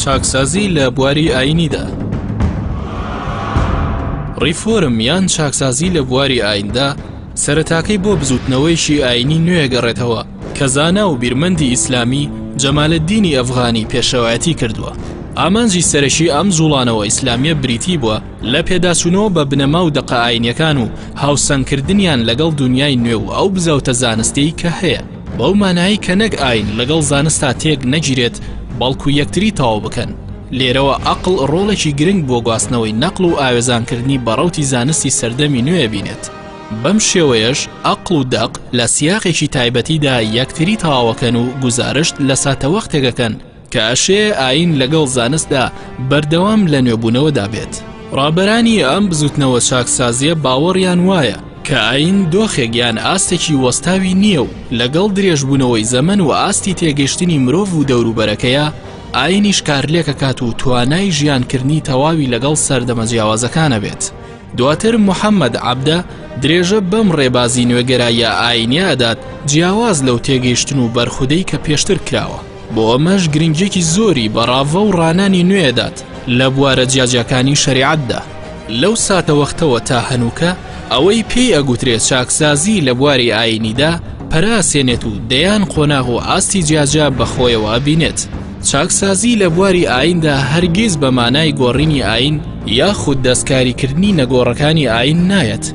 چاکسازی لە بواری ئاینیدا. ڕیفۆرم یان چاکسازی لە بواری ئایندا سەرەتاکەی بۆ بزوتنەوەیشی ئاینی نوێ گەڕێتەوە کە زانا و بیرمەندی ئیسلامی جەمالەددینی ئەفغانی پێشەوایەتی کردووە. ئامانجی سەرەشی ئەم زوڵانەوە ئیسلامیە بریتی بووە لە پێداچوونەوە بە بنەما و دەقە ئاینیەکان و هاوسەنگکردنیان لەگەڵ دنیای نوێ و ئەو بزەوتە زانستیی کە هەیە، بەو مانایی کە نەک ئاین لەگەڵ زانستا تێک نەگیرێت بەڵکو یەکتری تاو بکەن. لێرەوە عەقڵ ڕۆڵێکی گرنگ بۆ گواستنەوەی نەقڵ و ئاوێزانکردنی بەڕەوتی زانستی سەردەمی نوێ بینێت. بەم شێوەیەش عەقڵ و دەق لە سیاقێکی تایبەتیدا یەکتری تەواوەکەن و گوزارشت لە ساتەوەختێکەکەن کە ئەشێ ئاین لەگەڵ زانستدا بەردەوام لە نوێبوونەوەدا بێت. ڕابەرانی ئەم بزوتنەوە چاکسازیە باوەڕیان وایە کە ئاین دۆخێک یان ئاستێکی وەستاوی نییە و لەگەڵ درێژبوونەوەی زەمن و ئاستی تێگەیشتنی مرۆڤ و دەوروبەرەکەیە ئاینیش کارلێکەکات و توانای ژیانکردنی تەواوی لەگەڵ سەردەمە جیاوازەکانە بێت. دواتر محەممەد عەبدە درێژە بەم ڕێبازی نوێگەرایە ئاینیە ئەدات جیاواز لەو تێگەیشتن و بەرخودەی کە پێشتر کراوە. بۆ ئەمەش گرنگێکی زۆری بەڕاوە و ڕانانی نوێدات لە بوارە جیاجەکانی شەریعەتدا. لەو ساتەوەختەوە تا هەنووکە ئەوەی پێی ئەگوترێت چاکسازی لە بواری ئاینیدا پەراسێنێت و دەیان قۆناغ و ئاستی جیاجا بەخۆیەوە بینێت. چاکسازی لە بواری ئایندا هەرگیز بە مانای گۆڕینی ئاین یاخود دەستکاریکردنی نەگۆڕەکانی ئاین نایەت،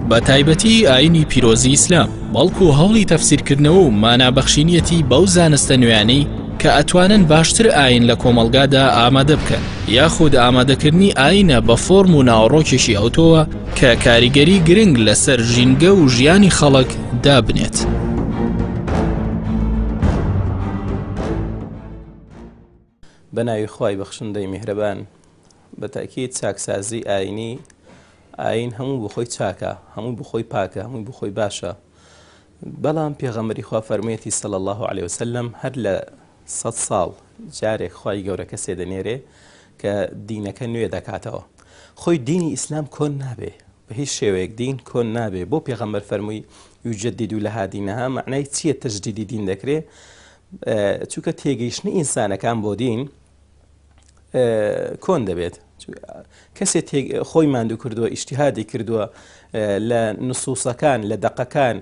بە تایبەتی ئاینی پیرۆزی ئیسلام، بەڵکو هەوڵی تەفسیرکردنەوە و مانابەخشینیەتی بەو زانستە نوێیانەی کە ئەتوانن باشتر ئاین لە کۆمەڵگادا ئامادە بکەن، یاخود ئامادەکردنی ئاینە بە فۆرم و ناوەڕۆکێکی ئەوتۆوە کە کاریگەری گرنگ لەسەر ژینگە و ژیانی خەڵک دابنێت. بەناوی خوای بەخشندەی میهرەبان، بە تاکید چاکسازی ئاینی، ئاین هەموو بخۆی چاکە، هەموو بخۆی پاکە، هەموو بخۆی باشە. بەڵام پێغەمبەری خوا فەرموویەتی صلی الله عليه وسلم هەر لە 100 ساڵ جارێک خوای گەورە کەسێ دەنێرێ کە دینەکە نوێ دەکاتەوە. خۆی دینی ئیسلام کۆن نابێ، بە هیچ شێوەیەک دین کۆن نابێ. بۆ پێغەمبەر فەرمووی یوجەدیدو لەها دینەها، معنای چییە تەجدیدی دین دەکرێ؟ چونکە تێگەیشتنی ئینسانەکان بۆ دین کۆن دەبێت. کەسێ خۆی ماندوو کردووە، ئیجتیهادی کردووە لە نسووسەکان، لە دەقەکان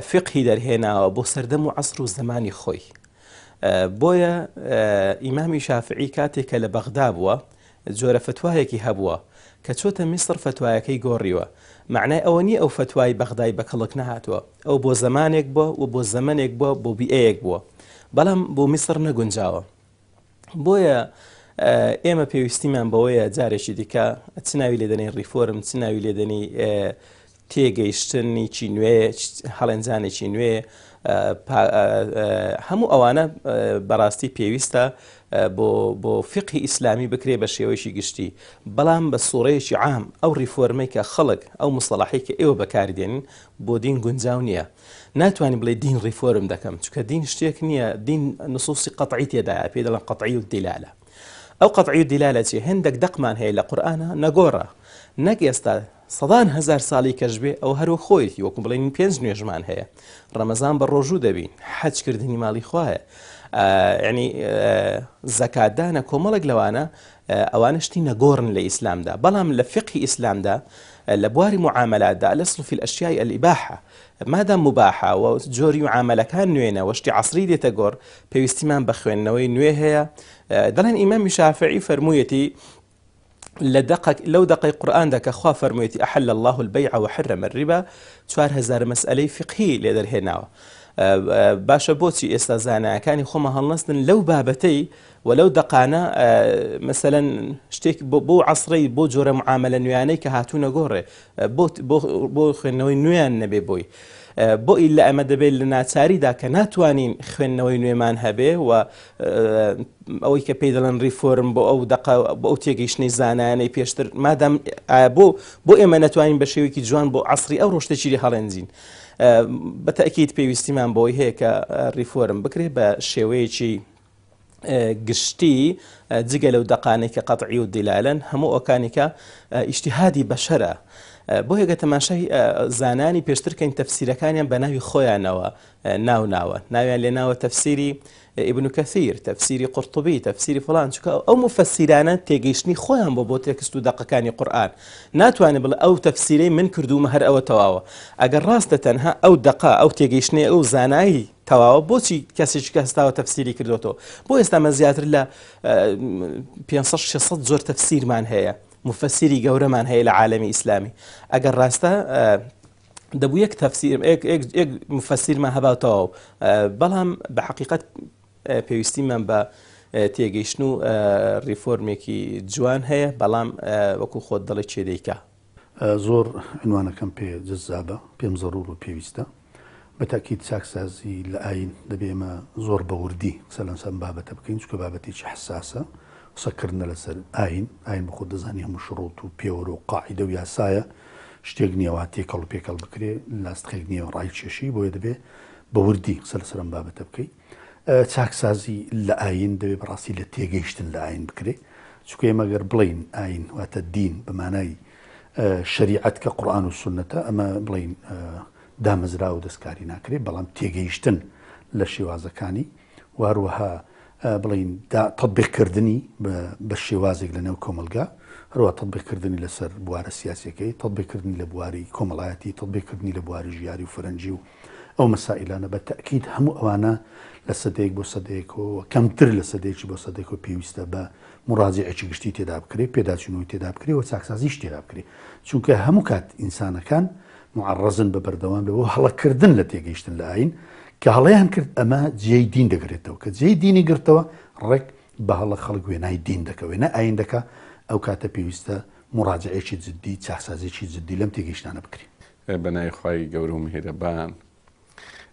فقهی دەرهێناوە بۆ سەردەم و عەسر و زەمانی خۆی. بۆیە ئیمامی شافعی کاتێکە لە بەغدا بووە جۆرە فتوایەکی هەبووە کە چۆتە میسر فتوایەکەی گۆڕیوە. معنای ئەوە نیە ئەو فتوای بەغدای بە کەڵک نەهاتووە، ئەو بۆ زەمانێک بووە و بۆ زەمانێک بووە، بۆ بیئەیەک بووە، بەڵام بۆ میسر نەگونجاوە. بۆیە ئێمە پێویستیمان بەوەیە جارێکی دیکە چ ناوی لێدەنی ڕیفۆرم، چ ناوی لێدەنی تێگەیشتنیی نوێ، هەڵێنجانێکی نوێ، هەموو ئەوانە بەڕاستی پێویستە بۆ فقهی ئیسلامی بکرێ بە شێوەیەکی گشتی، بەڵام بە سوورەیەکی عام ئەو ڕیفۆرمەی کە خەڵک ئەو مستەڵاحی کە ئێوە بەکاردێنن بۆ دین گونجاو نییە. ناتوانین بڵێ دین ڕیفۆرم دەکەم، چونکە دین شتێک نییە، دین نصوصی قەطعی تێدایە، پێ دەڵێن قەطعی و دیلالە. ئەو قەطعی و دیلالە چی؟ هەندێک دەقمان هەیە لە قورئانە نەگۆڕە، نەک ئێستا سەدان هەزار ساڵی کەش بێ ئەو هەرۆ خۆیەتی، وەکو بڵێن 5 نوێژمان هەیە، ڕەمەزان بە ڕۆژوو دەبین، حەجکردنی ماڵی خوایە، یعنی زەکاتدانە، کۆمەڵێک لەوانە ئەوانە شتی نەگۆڕن لە ئیسلامدا. بەڵام لە فقهی ئیسلامدا لە بواری معاملاتدا الأصل في الأشياء الإباحة، مادام مباحە و جۆری معاملەکان نوێنە وەشتی عەسری دێتە گۆڕ، پێویستیمان بە خوێندنەوەی نوێ هەیە. دەڵێن ئیمامی شافعی فەرموویەتی لەو دقەی قورئاندا کە خوا فەرموویەتی أحل الله البيع وحرم الربا 4000 مەسئلەی فقهی لێ دەرهێناوە. باشە بۆچی ئێستا زانایەکانی خۆمە هەڵنەستن لەو بابەتەی و لەو دقانە مەسەلەن شتێک بۆ عەسرەی بۆ جۆرە معاملە نوێیانەی کە هاتوونە گۆڕێ بۆ خوێندنەوەی نوێیان نەبێ بۆی. بۆ ئیلا ئەمە دەبێت لە ناچاریدا کە ناتوانین خوێندنەوەی نوێمان هەبێ و ئەوەی کە پێی دەڵێن ریفۆرم بۆ ئەو دقە بۆ ئەو تێگەیشتنی زانایانەی پێشتر، مادام بۆ ئێمە نەتوانین بە شێوەیەکی جوان بۆ عەسری ئەو ڕۆشتێکی هەڵێنجین. بە تەئکید پێویستیمان بۆی هەیە کە ریفۆرم بکرێت بە شێوەیەکی گشتی جگە لەو دەقانێک کە قەطعی و دیلالەن هەموو ئەوکانی کە ئیجتیهادی بەشەرە بۆ هێگە تەماشای زانانی پێشترکەین تەفسیرەکانیان بە ناوی خۆیانەوە ناوناوە ناویان لێ ناوە تەفسیری ابن كثير تفسيري قرطبي تفسيري فلان او مفسرانە تێگەیشتنی خۆیان بۆ تێکست و دەقەکانی قورئان ناتوانێت بڵێ ئەو تەفسیرەی من کردومە هەر ئەوە تەواوە ئەگەر ڕاستە تەنها ئەو دەقا ئەو تێگەیشتنی ئەو زانایی تەواوە بۆچی کەسێکی کە هەستاوە تەفسیری کردوتەوە بۆ ئێستا مە زیاتر لە 500-600 زۆر تەفسیرمان هەیە مفسری گەورەمان هەیە لە عالەمی ئیسلامی ئەگەر ڕاستە دەبوو یەک تەفسیر یەک مفسیرمان هەباتەوە بەڵام بە حەقیقەت پێویستیمان بە تێگەیشتن و ریفۆرمێکی جوان هەیە بەڵام وەکو خۆت دەڵێ چێدەیکە زۆر عنوانەکەم پێ جەزابە پێم زەڕور و پێویستە بەتاکید چاکسازی لە ئاین دەبێ ئێمە زۆر بەوردی قسە لەسەر بابەتە بکەین چونکە بابەتێکی حساسە قسەکردنە لەسەر ئاین بە خۆت دەزانی هەموو شڕوت و پێوەرە و قاعیدە و یاسایە شتێک نییەوە تێکەڵ و پێکەڵ بکرێ لاستخێک نییە ڕای کێشی بۆیە دەبێ بەوردی قسە لەسەرم بابەتە بکەیت چاکسازی لە ئاین دەبێ بەڕاستی لە تێگەیشتن لە ئاین بکرێ چونکە ئێمە ئەگەر بڵین ئاین واتە دین بە مانای شریعەت کە قورئان و سونەتە ئەمە بڵین دامەزرا و دەستکاری ناکرێت بەڵام تێگەیشتن لە شێوازەکانی واروەها بڵین تەطبیقکردنی بە شێوازێک لە نێو کۆمەلگا هەروە تەطبیقکردنی لەسەر بوارە سیاسیەکەی تەطبیقکردنی لە بواری کۆمەڵایەتی تەطبیقکردنی لە بواری ژیاری و فەرەنجی و ئەو مەسائلانە بە تەکید هەموو ئەوانە لە سەدەیەک بۆ سەدەیەکەوە کەمتر لە سەدەیەکی بۆ سەدەیەکەوە پێویستە بە مڕاجعێکی گشتی تێدا بکرێت پێداچوونەوەی تێدا بکرێت و چاکسازیش تێدا بکرێت چونکە هەموو کات ئینسانەکان معڕەزن بە بەردەوام لەوە هەڵەکردن لە تێگەیشتن لە ئاین کە هەڵەیان کرد ئەمە جێی دین دەگرێتەوە کە جێی دینی گرتەوە ڕێک بە هەڵە خەڵک وێنای دین دەکە وێنە ئاین دەکە ئەو کاتە پێویستە مڕاجعێکی جددی چاکسازێکی جددی لەم تێگەیشتانە بکرێت بەنای خوای گەورە و میهرەبان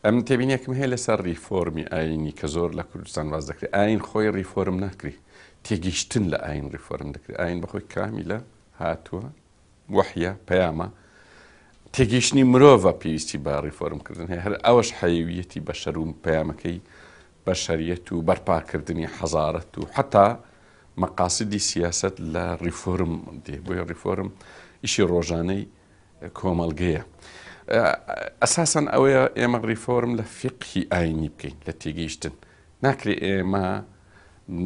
ئەم تێبینیەکم هەیە لەسەر ریفۆرمی ئاینی کە زۆر لە کوردستان واز دەکرێت ئاین خۆی ریفۆرم ناکری تێگەیشتن لە ئاین ریفۆرم دەکرێت ئاین بەخۆی کامیلە هاتووە وحیە پەیامە تێگەیشتنی مرۆڤە پێویستی بە ریفۆرمکردن هەیە هەر ئەوەش حەیویەتی بەشەر و پەیامەکەی بەشەریەت و بەرپاکردنی حەزارەت و حتا مەقاسیدی سیاست لە ریفۆرم دێ بۆیە ریفۆرم ئیشی ڕۆژانەی کۆمەڵگەیە ئەساسەن ئەوەیە ئێمە ریفۆرم لە فقهی ئاینی بکەین لە تێگەیشتن ناکرێت ئێمە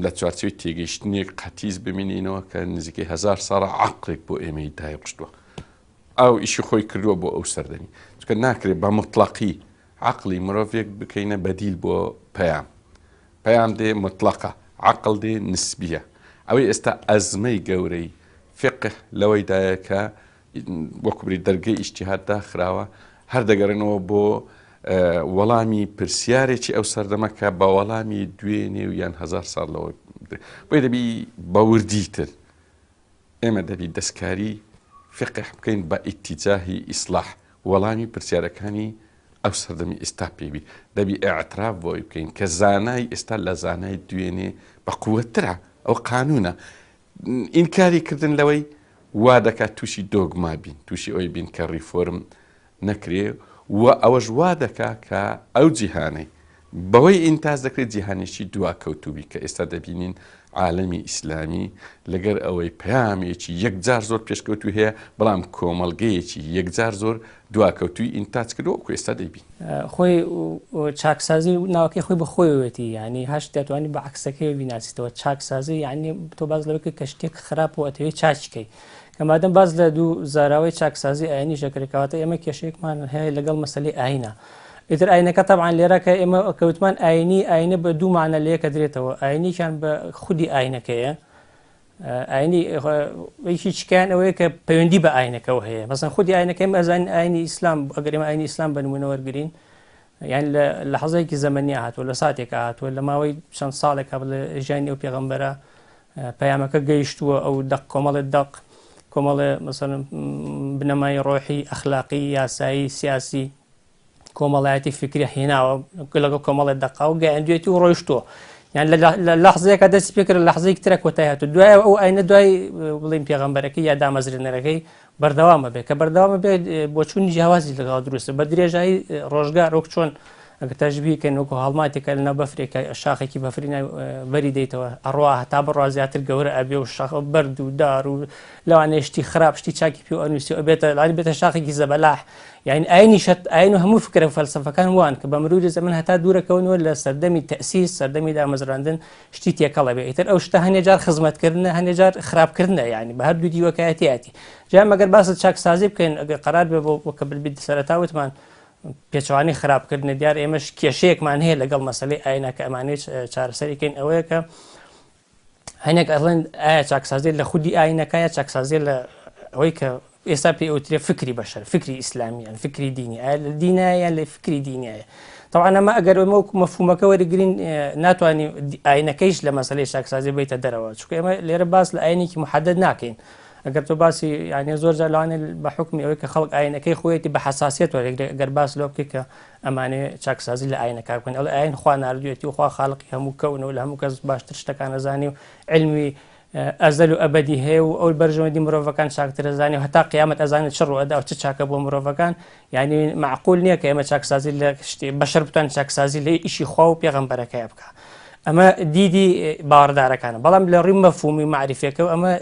لە چوارچەوەی تێگەیشتنێک قەتیز ببینینەوە کە نزیکەی 1000 ساڵە عەقڵێک بۆ ئێمەی دایڕشتووە ئەو ئیشی خۆی کردووە بۆ ئەو سەردەمی چونکە ناکرێت بە مطلقی عەقڵی مرۆڤێک بکەینە بەدیل بۆ پەیام دێ مطلقە عەقڵ دێ نسبیە ئەوەی ئێستا ئەزمەی گەورەی فقه لەوەیدایە کە وەکوبری دەرگەی ئیجتیهاد داخراوە هەر دەگەڕێنەوە بۆ وەڵامی پرسیارێکی ئەو سەردەمە کە بە وەڵامی دوێنێ و یان 1000 ساڵ لەوە بۆی دەبی بەوردیتر ئێمە دەبی دەستکاری فقه بکەین بە ئیتیجاهی ئیسلاح وەڵامی پرسیارەکانی ئەو سەردەمی ئێستا پێوی دەبی ئاعتراف بۆی بکەین کە زانای ئێستا لە زانای دوێنێ بە قووەترە ئەو قانونە ئینکاری کردن لەوەی وا دەکات تووشی دۆگما بین تووشی ئەوی بین کە ریفۆرم نەکرێ و ئەوەش وا دەکات کە ئەو جیهانەی بەوەی ئینتاز دەکرێت جیهانێکی دواکەوتوبی کە ئێستا دەبینین عالەمی ئیسلامی لەگەر ئەوەی پەیامێکی یەکجار زۆر پێشکەوتوی هەیە بەڵام کۆمەڵگەیەکی یەکجار زۆر دواکەوتوی ئینتاج کردەوە وەکو ئێستا دەیبین خۆی چاکسازی ناوەکەی خۆی بەخۆیەوەتی ینی هەش دەتوانانی بە عکسەکەی بیناسیتەوە چاکسازی یعنی تۆ باز لەوەکە کە شتێک خراپ و ئەتەوەی چاچکەی کەمادەم باز لە دوو زاراوەی چاکسازی ئاینی ژەکرێکەوەتە ئێمە کێشەیەکمان هەیە لەگەڵ مەسەلەی ئاینە ئیتر ئاینەکە تەبعاً لێرە کە ئێمە کەوتمان ئاینە بە دوو معنە لەیەکە درێتەوە ئاینیشان بە خودی ئاینەکەیە ئاینی هیچکیان ئەوەیە کە پەیوەندی بە ئاینەکەەوە هەیە مەسەن خودی ئاینەکەی ئەزانین ئاینی ئیسلام ئەگەر ئێمە ئاینی ئیسلام بە نمونە وەرگرین یان لە حەزەیەکی زەمەنی هاتووە لە ساتێکە هاتووە لە ماوەی چەند ساڵێکە لە ژیانی ئەو پێغەمبەرە پەیامەکە گەیشتووە ئەو کۆمەڵێ دەق کۆمەڵێ مەسەڵەن بنەمای ڕۆحی ئەخلاقی یاسایی سیاسی کۆمەڵایەتی فکری هێناوە لەگەڵ کۆمەڵێ دەقا و گەیاندوێتی و ڕۆیشتووە یان لە لەحزەیەکە دەستی پێکرد لە لەحزەیەکی ترە کۆتای هاتووە دوایە ئەو ئاینە دوای بڵین پێغەمبەرەکەی یا دامەزرێنەرەکەی بەردەوامە بێت کە بەردەوامە بێت بۆ چوونی جیاوازی لەگەڵ دروستە بە درێژایی ڕۆژگار وەک چۆن ئەگە تەژبیهکەن وەکو هەڵماتێکە لەناو بەفرێکە شاخێکی بەفرینە بەری دەیتەوە ئەڕوا هەتا بڕوا زیاتر گەورە ئەبێ و شاخ بەرد و دار و لەوانەیە شتی خراپ شتی چاکی پێ و ئەنووسی ئەبێتە لای بێتە شاخێکی زەبەلاح یعنی ئاینیشت ئاین و هەموو فکرە و فەلسەفەکان وان کە بە مروری زەمن هەتا دوورەکەونەوە لە سەردەمی تەئسیس سەردەمی دامەزراندن شتی تێکەڵە بێ ئیتر ئەو شتە هەندێک جار خزمەتکردنە هەندێک جار خراپکردنە یعنی بە هەردوو دیوەکایەتیاتی جا مەگەر باسە چاکسازی بکەین ئەگەر قەرار بێ بۆ کە ببیت سەرەتاوتمان پێچوانی خراپکردنە دیار ئێمەش کێشەیەکمان هەیە لەگەڵ مەسەلەی ئاینەکە ئەمانەیە چارەسەریکەین ئەوەیە کە هەنێک ئەڵێن ئایا چاکسازی لە خودی ئاینەکەیە چاکسازی لە ئەوەی کە ئێستا پێ ئەوترێ فکری بەشەر فکری ئیسلامیان فکری دینی ئایا لە دینایە لە فکری دینایە طبعا ئەمە ئەگەر مەفهومەکە وەرەگرین ناتوانانی ئاینەکەیش لە مەسەلەی چاکسازی بێتە دەرەوە چونکە ئێمە لێرە باس لە ئاینێکی محەدەد ناکەین ئەگەر تۆ باسی یعنی زۆر جار لەوانێت بە حکمی ئەوەی کە خەڵک ئاینەکەی خۆیەتی بە حساسیت وەرەگرێت ئەگەر باس لەوە بکەیت کە ئەمانەیە چاکسازی لە ئاینەکە بکەن ئەڵێ ئاین خوا ناردوێتی و خوا خاڵقی هەموو کەونەوە لە هەموو کەس باشتر شتەکان ئەزانی و علمی ئەزەل و ئەبەدی هەیە و ئەو بەرژەوەندی مرۆڤەکان چاکتر ئەزانی و هەتا قیامەت ئەزانێت چ ڕوئەدا و چ چاکە بۆ مرۆڤەکان یعنی معقول نییە کە ئێمە چاکسازی لە شتێ بەشەر بتوان چاکسازی لە ئیشی خوا و پێغەمبەرەکەی بکە ئەمە دیدی باوەڕدارەکانە بەڵام لە ڕووی مەفهومی معریفەکە ئەمە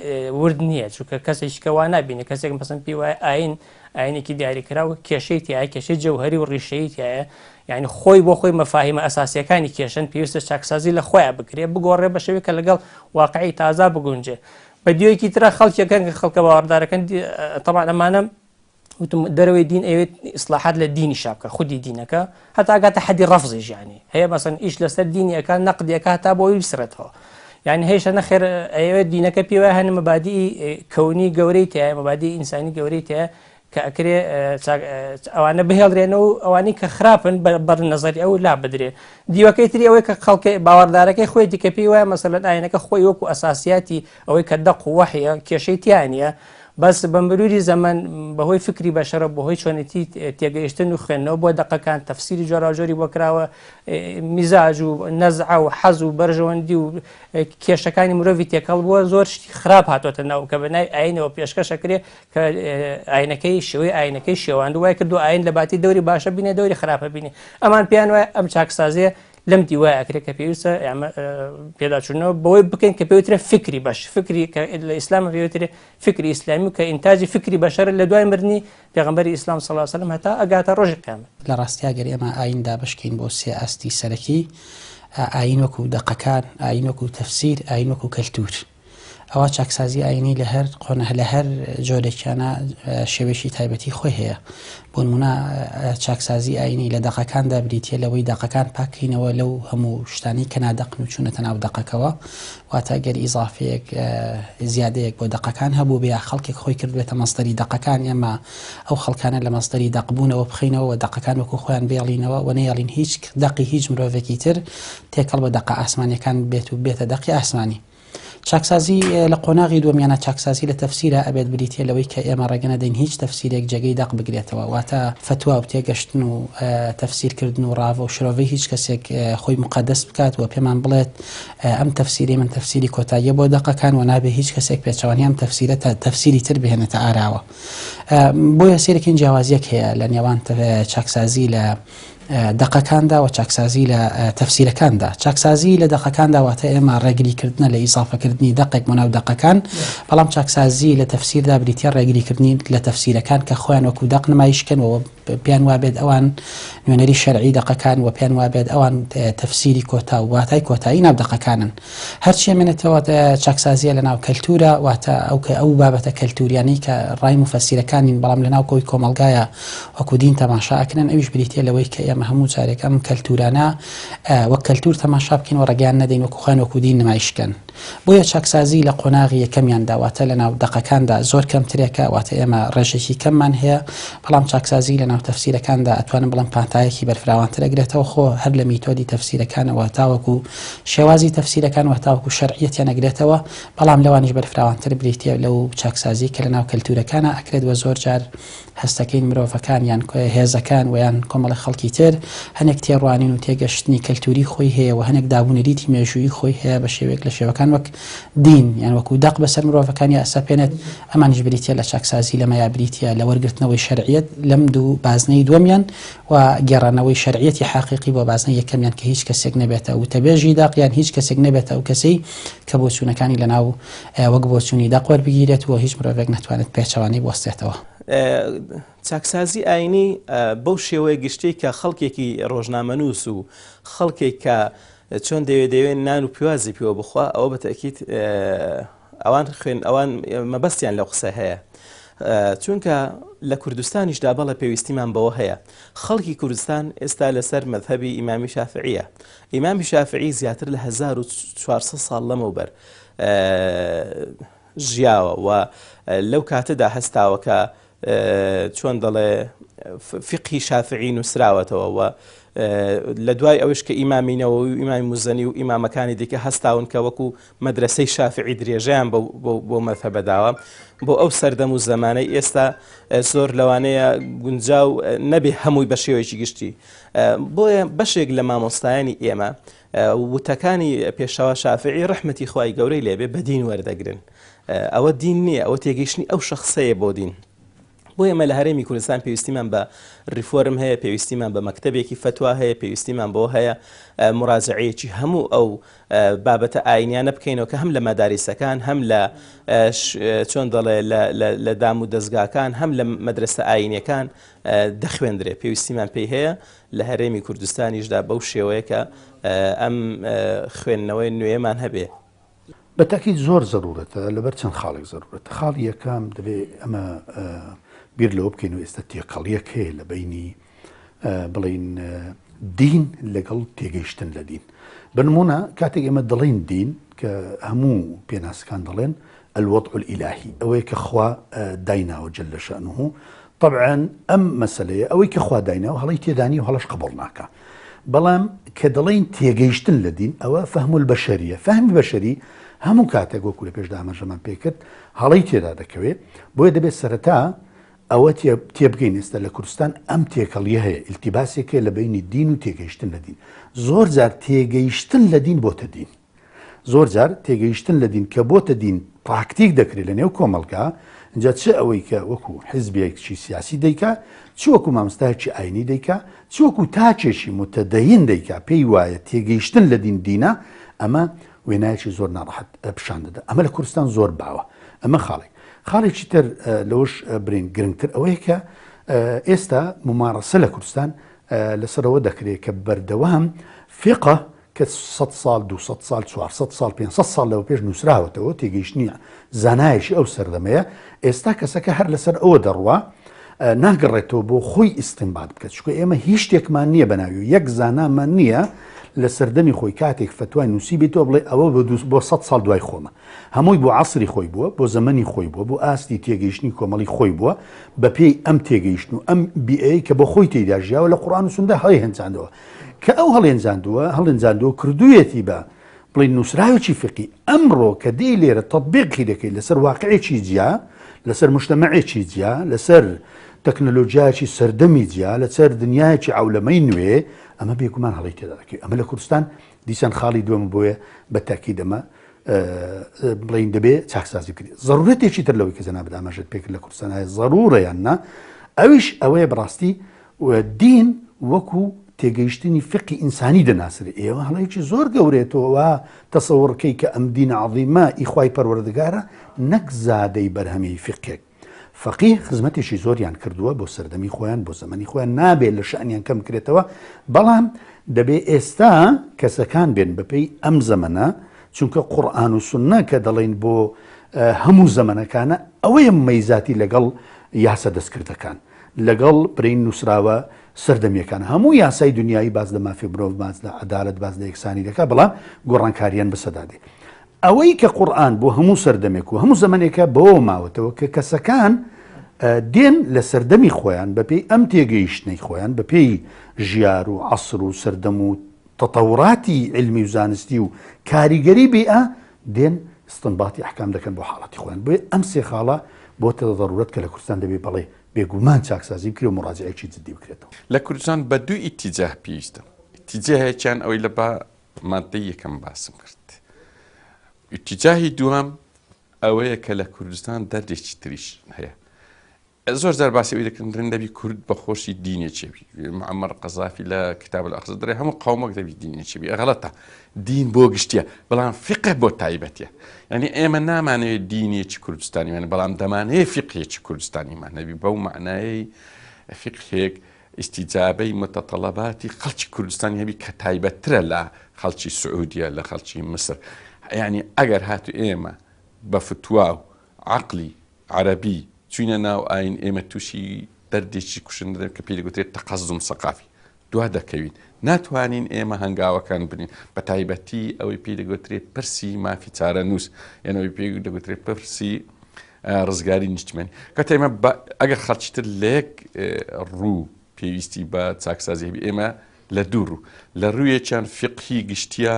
ورد نییە چونکە کەسێکیکە وا نابینێت کەسێک مەسەن پێی وایە ئاینێکی دیاریکرا و کێشەی تایە کێشەی جەوهەری و ڕیشەی تایە یعنی خۆی بۆ خۆی مەفاهیمە ئەساسیەکانی کێشن پێویستە چاکسازی لە خۆیان بکرێ بگۆڕێ بە شێوەیە کە لەگەڵ واقعی تازا بگونجێ بە دیوەیەکی ترە خەڵکیەکان کە خەڵکە باوەڕدارەکان طبعا ئەمانە وتم دەرەوەی دین ئەوێت ئیسلاحات لە دینی شابکە خودی دینەکە هەتا ئەگاتە حەدی ڕەفزیش یعنی هەیە مەسەن ئیش لەسەر دینیەکە نەقدیەکە هەتا بۆی بسرێتەوە یعنی هێشە نەخێر ئەوێت دینەکە پێ وایە هەن مەبادی کەونی گەورەی تایە مەبادی ئینسانی گەورەی تایە کە ئەکرێ ئەوانە بهێڵرێنەوە و ئەوانی کە خراپن بەر نەزەری ئەو لا بدرێ دیوەکەی تری ئەوەی کە خەڵکی باوەڕدارەکەی خۆی دیکە پێی وایە مەسەلەن ئاینەکە خۆی وەکو ئەساسیاتی ئەوەی کە دەق و وەحیە کێشەی تیانە بەس بە مروری زەمان بەهۆی فکری بەشەرە بەهۆی چۆنێتی تێگەیشتن و خوێندنەوە بۆ دەقەکان تەفسیری جۆراوجۆری بۆ کراوە میزاج و نەزع و حەز و بەرژەوەندی و کێشەکانی مرۆڤی تێکەڵ بووە زۆر شتی خراپ هاتوۆتە ناو کە بەنای ئاینەوە پێشکەشەکرێ کە ئاینەکەی شێوەی ئاینەکەی شێواند وای کردو ئاین لە باتی دەوری باشە بینێ دەوری خراپە بینێ ئەمان پیان وایە ئەم چاکسازیە لەم دیوای ئەکرێت کە پێویستە پێداچوونەوە بەوەی بکەین کە پێوترە فکری باش فکری لە ئیسلام پێوترێ فکری ئیسلامی و کە ئینتاجی فکری بەشەر لە دوای مردنی پێغەمبەری ئیسلام صلی الله علیه و سلم هەتا ئەگاتە ڕۆژی قیامەت لە ڕاستیا گەر ئێمە ئایندا بەشکەین بۆ سێ ئاستی سەرەکی ئاین وەکو دەقەکان ئاین وەکو تەفسیر ئاین وەکو کەلتور ئەوە چاکسازی ئاینی لە هەر قۆنە لە هەر جۆرێکیانە شێوەیەکی تایبەتی خۆی هەیە بۆ نمونە چاکسازی ئاینی لە دەقەکاندا بریتە لەوەی دەقەکان پاکینەوە لەو هەموو شتانی کە نادەقن و چوونەتە ناو دەقەکەوە واتە گەر ئیزافەیەک زیادەیەک بۆ دەقەکان هەبوو بێ خەڵکێک خۆی کردوێتە مەستەری دەقەکان ئێمە ئەو خەڵکانە لە مەستەری دەقبوونەوە بخینەوە و دەقەکان وەکو خۆیان بێڵینەوە و نەیەڵین هیچ دەقی هیچ مرۆڤێکی تر تێکەڵ بە دەقە ئاسمانیەکان بێت و بێتە دەقی ئاسمانی چاکسازی لە قۆناغی دووەمیانە چاکسازی لە تەفسیرە ئەبێت بریتێ لەوەی کە ئێمە ڕێگە نەدەین هیچ تەفسیرێک جێگەی دەق بگرێتەوە واتە فتوا و تێگەشتن و تەفسیرکردن و ڕاوە و شرۆڤی هیچ کەسێک خۆی مقدس بکات و پێمان بڵێت ئەم تەفسیری من تەفسیری کۆتاییە بۆ دەقەکان و نابێ هیچ کەسێک پێچەوانی ئەم تەفسیرە تەفسیری تر بهێنێتە ئاراوە بۆیە سێرەکەین جیاوازیەک هەیە لە نێوان چاکسازی لە دەقەکاندا و چاکسازی لە تەفسیرەکاندا چاکسازی لە دەقەکاندا واتە ئێمە ڕێگریکردنە لە ئیزافەکردنی دەقێک بۆ ناو دەقەکان بەڵام چاکسازی لە تەفسیردا بریتە ڕێگریکردنی لە تەفسیرەکان کە خۆیان وەکو دەق نمایشکەنەوە پیان وابێت ئەوان نوێنەری شەرعی دەقەکان و پیان وابێت ئەوان تەفسیری کۆتا و واتای کۆتایی ناو دەقەکانن هەرچی مێنێتەوە چاکسازیە لە ناو کەلتورە واتە ئەو بابەتە کەلتوریانی کە ڕای مفەسیرەکانین بەڵام لە ناو کۆی کۆمەلگایە وەکو دین تەماشاکردن ئەویش بریتە لەوەی کە ئێمە هەموو جارێک ئەم کەلتورانە وەک کەلتور تەماشا بکەین و ڕێگەیان نەدەین وەکو خوێن وەکو دین نمایشکەن بۆیە چاکسازی لە قۆناغی یەکەمیاندا واتە لە ناو دەقەکاندا زۆر کەمترێکە واتە ئێمە ڕێژێکی کەممان هەیە بەڵام چاکسازی لە ناو تەفسیرەکاندا ئەتوانم بڵم پانتایەکی بەرفراوانتر ئەگرێتەوە خۆ هەر لە میتۆدی تەفسیرەکانەوە تاوەکو شێوازی تەفسیرەکان و تاوەکو شەرعیەتیان ئەگرێتەوە بەڵام لەوانیش بەرفراوانتر بریتە لەو چاکسازی کە لە ناو کەلتورەکانە ئەکرێت وە زۆر جار هەستەکەی مرۆڤەکان یان هێزەکان و یان کۆمەڵی خەڵکی تر هەنێک تێڕوانین و تێگەشتنی کەلتوری خۆی هەیە و هەنێک دابوونەریتی مێژووی خۆی هەیە بە شێوەیەک لە شێوەکان وەک دین یان وەکو دەق بەسەر مرۆڤەکان یا ئەسەپێنێت ئەمانش بریتە لە چاکسازی لەمە یا بریتە لە وەرگرتنەوەی شەرعیەت لەم دوو بازنەی دووەمیان و گێڕانەوەی شەرعیەتی حقیقی بۆ بازنە یەکەمیان کە هیچ کەسێک نەبێتە و تەبێژی داقیان هیچ کەسێک نەبێتە ئەو کەسەی کە بۆچوونەکانی لەناو وەک بۆچوونی داق وەربگیرێت و هیچ مرۆڤێک ناتوانێت پێچەوانی بوەستێتەوە. چاکسازی ئاینی بەو شێوەیە گشتی کە خەڵکێکی ڕۆژنامەنووس و خەڵکێک کە چۆن دەوێت نان و پیوازی پێوە بخوا ئەوە بەتەکیت ئەوان خوێن ئەوان مەبەستیان لەو قسە هەیە چونکە لە کوردستانیشدا بەڵە پێویستیمان بەوە هەیە. خەڵکی کوردستان ئێستا لەسەر مەذهەبی ئیمامی شافعیە. ئیمامی شافعی زیاتر لە 1400 ساڵ لەمەوبەر ژیاوە و لەو کاتەدا هەستاوەکە چۆن دەڵێ فقهی شافعی نووسراوەتەوە و لە دوای ئەوش کە ئیمامینەوە و ئیمامی موزەنی و ئیمامەکانی دیکە هەستاون کە وەکو مەدرسەی شافعی درێژەیان بۆ مەذهەبەداوە بۆ ئەو سەردەم و زەمانەی ئێستا زۆر لەوانەیە گونجاو نەبێ هەمووی بە شێوەیەکی گشتی. بۆیە بەشێک لە مامۆستایانی ئێمە وتەکانی پێشەوە شافعی ڕەحمەتی خوای گەورەی لێبێ بە دین وەردەگرن. ئەوە دین نییە، ئەوە تێگەیشتنی ئەو شەخسەیە بۆ دین. بۆ ئێمە لە هەرێمی کوردستان پێویستیمان بە ریفۆرم هەیە، پێویستیمان بە مەکتەبێکی فتوا هەیە، پێویستیمان بۆ هەیە مراجعەیەکی هەموو ئەو بابەتە ئاینیانە بکەینەوە کە هەم لە مەدارسەکان هەم لە چۆن دەڵێ لە دام و دەستگاکان هەم لە مەدرسە ئاینیەکان دەخوێندرێ. پێویستیمان پێی هەیە لە هەرێمی کوردستانیشدا بەو شێوەیە کە ئەم خوێندنەوەی نوێیەمان هەبێ. بەتاکید زۆر زەرورەتە لەبەر چەند خاڵێک زەرورەتە. خاڵی یەکەم دەبێ ئەمە بیر لەوە بکەین و ئێستا تێکەڵیەک هەیە لە بینی بڵین دین لەگەڵ تێگەیشتن لە دین. بنمونە کاتێک ئێمە دەڵێن دین کە هەموو پێناسەکان دەڵێن الوضع الإلهي ئەوەیە کە خوا دایناوە جل شأنه. طبعا ئەم مەسەلەیە ئەوەی کە خوا دایناوە هەڵی تێدانی و هەڵەش قبول ناکە. بەڵام کە دەڵێن تێگەیشتن لە دین ئەوە فەهم البەشەریە. فەهمی بەشەری هەموو کاتێک وەکو لە پێشدا ئاماژەمان پێکرد هەڵی تێدا دەکەوێت. بۆیە دەبێت سەرەتا ئەوە تێبگەین. ئێستا لە کوردستان ئەم تێکەڵیە هەیە، ئیلتیباسێک لە بینی دین و تێگەیشتن لە دین. زۆر جار تێگەیشتن لە دین بۆتە دین، زۆر جار تێگەیشتن لە دین کە بۆتە دین پراکتیک دەکرێت لە نێو کۆمەڵگا. اینجا چه ئەوەی کە وەکو حیزبێکی سیاسی دەیکا، چ وەکو مامۆستایەکی ئاینی دەیکا، چ وەکو تاچێکی متەدەین دەیکا، پێی وایە تێگەیشتن لە دین دینە، ئەمە وێنایەکی زۆر ناڕەحەت پیشان دەدا. ئەمە لە کوردستان زۆر باوە. ئەمە خاڵێکی تر لەوش برین گرنگتر ئەوەیە کە ئێستا ممارەسە لە کوردستان لەسەرەوە دەکرێت کە بەردەوام فقه کە 100 ساڵ 200 ساڵ 400 ساڵ 500 ساڵ لەوە پێش نووسراوەتەوە تێگەیشتنی زانایشی ئەو سەردەمەیە. ئێستا کەسەکە هەر لەسەر ئەوە دەڕوا ناگەڕێتەوە بۆ خۆی ئیستنباط بکات، چونکە ئێمە هیچ شتێکمان نییە بەناوی و یەک زانامان نییە لە سەردەمی خۆی کاتێک فتوای نووسی بێتەوە بڵێ ئەوە بۆ 100 ساڵ دوای خۆمە. هەمووی بۆ عەسری خۆی بووە، بۆ زەمەنی خۆی بووە، بۆ ئاستی تێگەیشتنی کۆمەڵی خۆی بووە بە پێی ئەم تێگەیشتن و ئەم بیئەی کە بۆ خۆی تێیدا ژیاوە لە قورئان و سوننە هەڵهێنجاندەوە. کە ئەو هەڵهێنجاندەوە کردوویەتی بە بڵین نووسراوێکی فقی. ئەمڕۆ کە دێی لێرە تەطبیقی دەکەی لەسەر واقعێکی جیا، لەسەر مجتەمەعێکی جیا، لەسەر تەکنۆلۆژیایکی سەردەمی جیا، لەسەر دنیایکی عەولەمەی نوێ، ئەمە بێگومان هەڵی تێدا دەکەی. ئەمە لە کوردستان دیسان خاڵی دووەم بۆیە بە تاکید ئەمە بڵین دەبێ چاکسازی بکرێت. ضرورەتێکی تر لەوەی کە جەناب ئاماژەت پێکرد لە کوردستان هەیە ضرورە یان نا، ئەویش ئەوەیە بەڕاستی دین وەکو تێگەیشتنی فقی ئینسانی دەناسرێت. ئێوە هەڵەیەکی زۆر گەورێتەوە تەسەوڕکەی کە ئەم دینە عەظیمە ئیخوای پەروەردگارە نەک زادەی بەرهەمەی فقێک. فەقیه خزمەتێکی زۆریان کردووە بۆ سەردەمی خۆیان، بۆ زەمەنی خۆیان، نابێت لە شەئنیان کەم بکرێتەوە. بەڵام دەبێت ئێستا کەسەکان بێن بەپێی ئەم زەمەنە، چونکە قورئان و سوننە کە دەڵێن بۆ هەموو زەمەنەکانە ئەوەیە مەیزاتی لەگەڵ یاسە دەستکردەکان، لەگەڵ برین نووسراوە سەردەمیەکان. هەموو یاسای دنیایی باز لە مافی مرۆڤ، باز لە عەدالەت، باز لە یەکسانی دەکات، بەڵام گۆڕانکاریان بەسەدادێ. ئەوەی کە قورئان بۆ هەموو سەردەمێک و هەموو زەمانێکە بەوە ماوەتەوە کە کەسەکان دێن لە سەردەمی خۆیان بەپێی ئەم تێگەیشتنەی خۆیان، بەپێی ژیار و عەسر و سەردەم و تەتەوراتی علمی و زانستی و کاریگەری بێئە دێن استنباطی ئەحکام دەکەن بۆ حاڵەتی خۆیان. بۆیە ئەم سێ خاڵە بۆتە ضرورەت کە لە کوردستان دەبێ بەڵێ بێگومان چاکسازی بکرێ و مڕاجعەیەکی جدی بکرێتەوە. لە کوردستان بە دوو ئیتیجاه پێویستە. ئیتیجاهێکیان ئەوەی لە مادەی یەکەم باسم کرد. ئیتیجاهی دووەم ئەوەیە کە لە کوردستان دەردێکی تریش هەیە. زۆر جار باسی ئەوەی دەکردن دەبی کورد بەخۆشی دینێکێبی. معەمەر قەزافی لە کتاب الأقصى دەڵێ هەموو قەومێک دەبی دینێکێبی. غەڵەتە. دین بۆ گشتیە بەڵام فقه بۆ تایبەتیە. یعنی ئێمە نامانەوێت دینێکی کوردستانیمان بەڵام دەمانەیە فقهێکی کوردستانیمان هەبی بەو معنایەی فقهێک استیجابەی متطلباتی خەڵکی کوردستانی هەبی کە تایبەتترە لە خەڵکی سعودیە لە خەڵکی مسر. یعنی ئەگەر هاتو ئێمە بە فتوا و عەقلی عەرەبی چوینە ناو ئاین ئێمە تووشی دەردێکی کوشندە کە پێی دەگوترێت تەقەزم سەقافی دوا دەکەوین. ناتوانین ئێمە هەنگاوەکان بنین بە تایبەتی ئەوەی پێی دەگوترێت پرسی مافی چارە نووس یانەوەی پێی دەگوترێت پرسی ڕزگاری نیشتمانی. کاتە ئێمە ئەگەر خەڵکیتر لێک ڕوو پێویستی بە چاکسازی هەبی ئێمە لە دوو ڕوو لە ڕوویەکیان فقهی گشتیە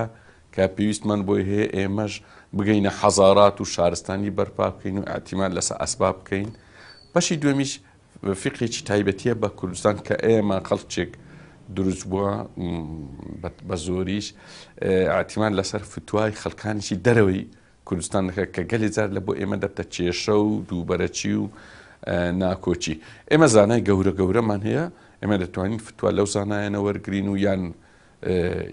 کە پێویستمان بۆی هەیە ئێمەش بگەینە حەزارات و شارستانی بەرپا بکەین و ئاعتیماد لەسەر ئەسباب بکەین. بەشی دووەمیش فقهێکی تایبەتیە بە کوردستان کە ئێمە خەڵکێک دروست بووە بە زۆریش ئاعتیماد لەسەر فتوای خەڵکانیشی دەرەوەی کوردستان دەکات کە گەلی جار لە بۆ ئێمە دەبتە کێشە و دووبەرەچی و ناکۆچی. ئێمە زانای گەورە گەورەمان هەیە ئێمە دەتوانین فتوا لەو زانایانە وەرگرین و یان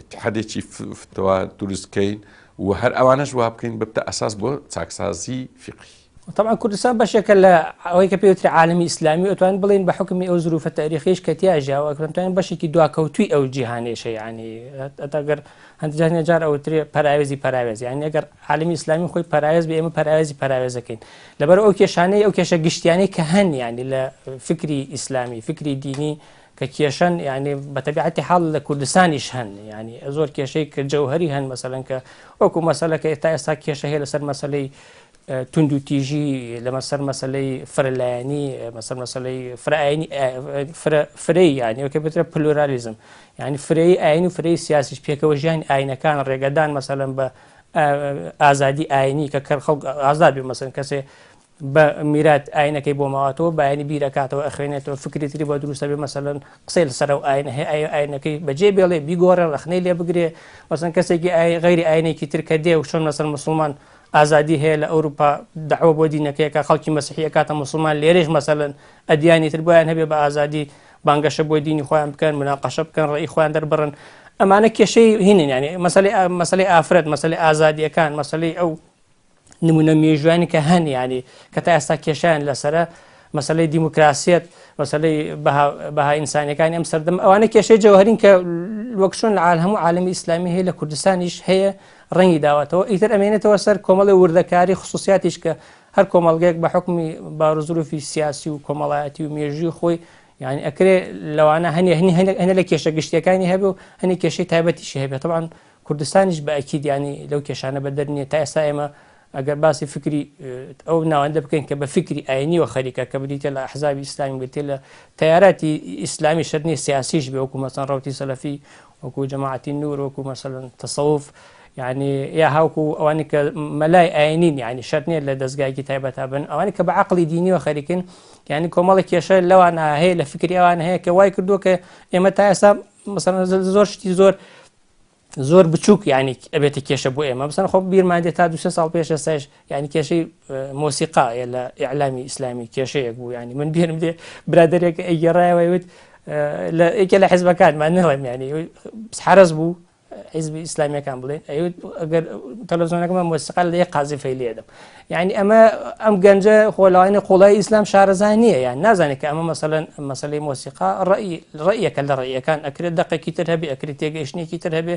اتحادێکی فتوا دروستکەین و هەر ئەوانەش وا بکەین ببتە ئەساس بۆ چاکسازی فقهی. طبعا کوردستان بەشێکە لە ئەوەی کە پێوتری عالمی ئیسلامی ئەتوانین بڵێن بە حکمی ئەو ظروفە تاریخیش کە تیاژیاوە ئەتوانین بەشێکی دواکەوتوی ئەو جیهانێشە یعنی ئەگەر هەندێک جار ئەوترێ پەراوێزی یعنی ئەگەر عالمی ئیسلامی خۆی پەراوێز بێ ئێمە پەراوێزەکەین لەبەر ئەو کێشانەی ئەو کێشە گشتیانەی کە هەن یعنی لە فکری ئیسلامی فکری دینی کە کێشەن یعنی بە تەبیعەتی حاڵ لە کوردستانیش هەن یعنی زۆر کێشەی کە جەوهەری هەن مەسەڵەن کە وەکو مەسەلە کە ئێستا کێشە هەیە لەسەر مەسەلەی تونند و تیژی لەمەسەر مەسەلەی فرەلایەنی مەسەلەی فرەی یعنی ئەوکە بێترە پلۆرالیزم یعنی فرەی ئاینی و فرەی سیاسیش پێکەوە ژیانی ئاینەکان ڕێگەدان مەسەلەن بە ئازادی ئاینی کە خەڵک ئازاد بێ مەسەلەن کەسێ بە میرات ئاینەکەی بۆ ماواتەوە بەینی بیرەکاتەوە ئەخوێنێتەوە فکری تری بۆ دروستە بێ مەسەلەن قسەی لەسەر و ئاینە هەیە ئاینەکەی بەجێ بێڵێ بیگۆڕە ڕخنەی لێ بگرێ مەسەلەن کەسێکی غەیری ئاینێکی تر کە دێ و چۆن مەسەر مسلمان ئازادی هەیە لە ئەوروپا دەعوە بۆ دینەکەیەکە خەڵکی مەسیحی کاتە مسلمان لێرەش مەسەلەن ئەدیانی تر بۆیان هەبێ بە ئازادی بانگەشە بۆ دینی خۆیان بکەن مناقەشە بکەن ڕێی خۆیان دەربڕن ئەمانە کێشەی هینن یعنی مەسەلەی ئافرەت مەسەلەی ئازادیەکان مەسەلەی ئەو نمونە مێژوانی کە هەن ینی کە تا ئێستا کێشیان لەسرە مەسەلەی دیموکراسیەت مەسەلەی بەها ئینسانیەکانی ئەم سەردەم ئەوانە کێشەی جەوهەرین کە وەکشون لە هەموو عالمی ئیسلامی هەیە لە کوردستانیش هەیە ڕەنگی داوەتەوە ئیتر ئەمێنێتەوە سەر کۆمەڵی وردەکاری خصوصیاتیش کە هەر کۆمەڵگەیەک بە حکمی بارزروفی سیاسی و کۆمەڵایەتی و مێژوی خۆی یعنی ئەکرێ لەوانە هەنێ لە کێشە گشتیەکانی هەبێ و هەنێ کێشەی تایبەتیشی هەبێت طبعاً کوردستانیش بە ئەکید ینی لەو کێشانە بەدەرنیە تا ئێستا ئێمە ئەگەر باسی فکری ئەو ناوەندە بکەین کە بە فکری ئاینی و خەریکە کە بریتە لە ئەحزابی ئیسلامی بێتێ لە تەیاراتی ئیسلامی شەرنی سیاسیش بێ وەکو مەسەڵەن ڕەوتی سەلەفی وەکو جەماعەتی نور وەکو مەسەڵەن تەسەوف يعني يا هاوكو أوانك ملاي آينين يعني شرطني لدزجاجي تايبة بن أوانك بعقل ديني وخارجين يعني كمالك يا شر لو أنا هي لفكري أو أنا هي كواي كردوك إما تأسى مثلا زور شتي زور بتشوك يعني أبيت كيش أبو إما بس أنا خب بير ما عندي تادو 6 سال بيش سايش يعني كشيء موسيقى يلا إعلامي إسلامي كشيء أبو يعني من بير بدي برادرك يجرى ويود لا إكلا حزب كان ما نهم يعني بس حرز بو حزبی ئیسلامیەکان بڵێن ئەوێت ئەگەر تەلەڤیزیۆنەکەمان مۆسیقا لە یەک قازیفەی لێدەم یعنی ئەم گەنجە خۆلاوانی قوڵای ئیسلام شارەزای نییە یان نازانێت کە ئەمە مەسەڵەن مەسەلەی مۆسیقا ڕەئیەکە لە ڕەئیەکان ئەکرێت دەقێکی تر هەبێ ئەکرێت تێگەیشتنێکی تر هەبێ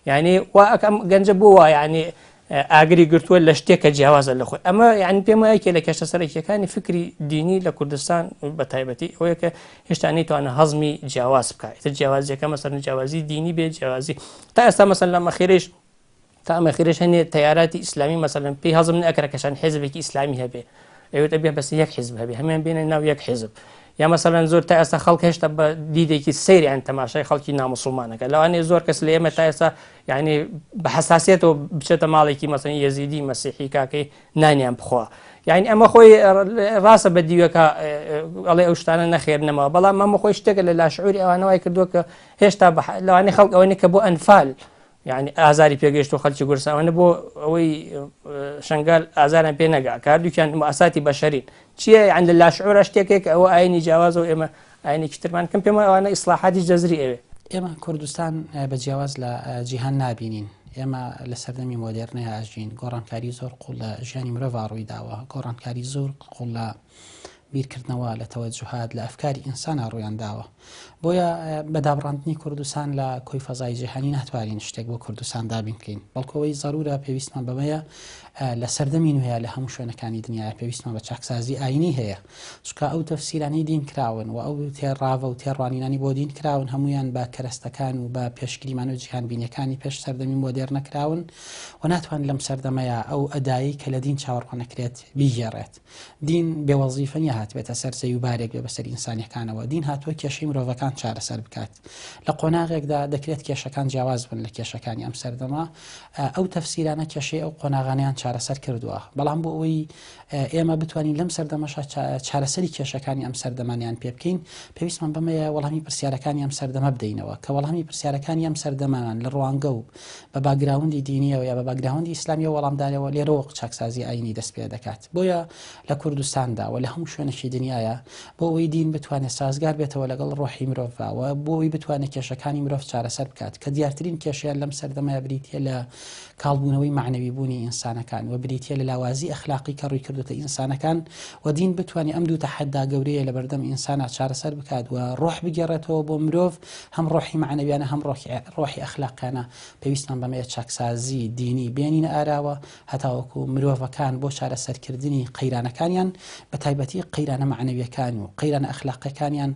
یعنی وا ئەم گەنجە بوو وایە یعنی ئاگری گرتووە لە شتێکە جیاوازە لە خۆی ئەمە یعنی پێم وایە لە کێشە سەرەکیەکانی فکری دینی لە کوردستان بە تایبەتی ئەوەیە کە هێشتا نەیتوانە هەزمی جیاواز بکات تر جیاوازیەکە مەسەڵەن جیاوازی دینی بێت جیاوازی تا ئێستا مەسەڵەن لە مەخێرەش تا ئەمەخێرەش هەنێ تەیاراتی ئیسلامی مەسەڵەن پێی هەزم نەکرا کەشان حیزبێکی ئیسلامی هەبێ ئەوێت ئەبێ بەس یەک حیزب هەبێ هەمان بێنە ناو یەک حیزب یا مەسەلەن زۆر تا ئێستا خەڵک هێشتا بە دیدێکی سەیریان تەماشای خەڵکی ناموسڵمانەکە لەوانەیە زۆر کەس لە ئێمە تا ئێستا یعنی بە حساسیتەوە بچێتە ماڵێکی مەسەن یەزیدی مەسیحی کاکەی نانیان بخوا یعنی ئەمە خۆی ڕاستە بە دیوەکە ئەڵێ ئەو شتانە نەخێر نەمەوە بەڵام ئەمە خۆی شتێکە لە لاشعوری ئەوانەوەی کردووە کە هێشتا لەوانەیە خەڵک ئەوەی کە بۆ ئەنفال یعنی ئازاری پێگەشت و خەڵکی گورساوانە بۆ ئەوەی شنگال ئازاران پێ نەگا کاردووکیان مؤسساتی بەشەرین چییە یان لە لاشعورە شتێکێک ئەوە ئاینی جیاوازەوە ئێمە ئاینی ترمان کەم پێمە ئەوانە ئیسلاحاتی جەزری ئەوێ ئێمە کوردستان بە جیاواز لە جیهان نابینین ئێمە لە سەردەمی مۆدێرنەیە ئاژین گۆڕانکاری زۆر قوڵ لە ژیانی مرۆڤ ڕووی داوە گۆڕانکاری زۆر قوڵ لە بیرکردنەوە لە تەوەجوهات لە ئەفکاری ئینسانە ڕوویان داوە بۆیە بەدابڕاندنی کوردستان لە کۆی فەزای جیهانی ناتوانین شتێک بۆ کوردستان دابین بکەین بەڵکەوەی ضرورە پێویستمان بەمەیە لە سەردەمی نوێیە لە هەموو شوێنەکانی دنیاە پێویستمان بە چاکسازی ئاینی هەیە چکە ئەو تەفسیرانەی دین کراون و ئەو تێڕاوە و تێڕوانینانی بۆ دین کراون هەمویان بە کەرەستەکان و بە پێشگریمان و جیهان بینیەکانی پێش سەردەمی مۆدێرنە کراون و ناتوان لەم سەردەمەیە ئەو ئەدایی کە لە دین چاوەڕوانەکرێت بیگێڕێت دین بێوەزیفە نیە هاتبێتە سەر سەیوبارێک بێ بەسەر ئینسانیەکانەوە دین هاتووە کێشەی مرۆڤەکان چارەسەر بکات لە قۆناغێکدا دەکرێت کێشەکان جیاواز بن لە کێشەکانی ئەم سەردەما ئەو تەفسیرانە کێشەی ئەو قۆناغانیان چارەسەر کردووە بەڵام بۆ ئەوەی ئێمە بتوانین لەم سەردەمەشە چارەسەری کێشەکانی ئەم سەردەمانیان پێ بکەین پێویستمان بەمەیە وەڵامی پرسیارەکانی ئەم سەردەمە بدەینەوە کە وەڵامی پرسیارەکانی ئەم سەردەمان لە ڕوانگە و بە باگراوندی دینیەوە یا بە باگراوندی ئیسلامیە وەڵامدارەوە لێرەوە چاکسازی ئاینی دەست پێ دەکات بۆیە لە کوردستاندا و لە هەموو شوێنێکی دنیاە بۆ ئەوەی دین بتوانێت سازگار بێتەوە لەگەڵ ڕۆحی مرۆڤەوە بۆ ئەوەی بتوانێت کێشەکانی مرۆڤ چارەسەر بکات کە دیارترین کێشیان لەم سەردەمەیە بریتە لە کاڵبوونەوەی معنەوی بوونی ئینسانەکان و بریتە لە لاوازی ئەخلاقی کە ڕووی کردوتە ئینسانەکان و دین بتوانێت ئەم دوو تەحەدا گەورەیە لە بەردەم ئینسانە چارەسەر بکات و ڕۆح بگێڕێتەوە بۆ مرۆڤ هەم ڕۆحی معنەویانە هەم ڕۆحی ئەخلاقیانە پێویستمان بەمەیە چاکسازی دینی بێنینە ئاراوە هەتاوەکو مرۆڤەکان بۆ چارەسەرکردنی قەیرانەکانیان بە تایبەتی قەیرانە معنەویەکان و قەیرانە ئەخلاقیەکانیان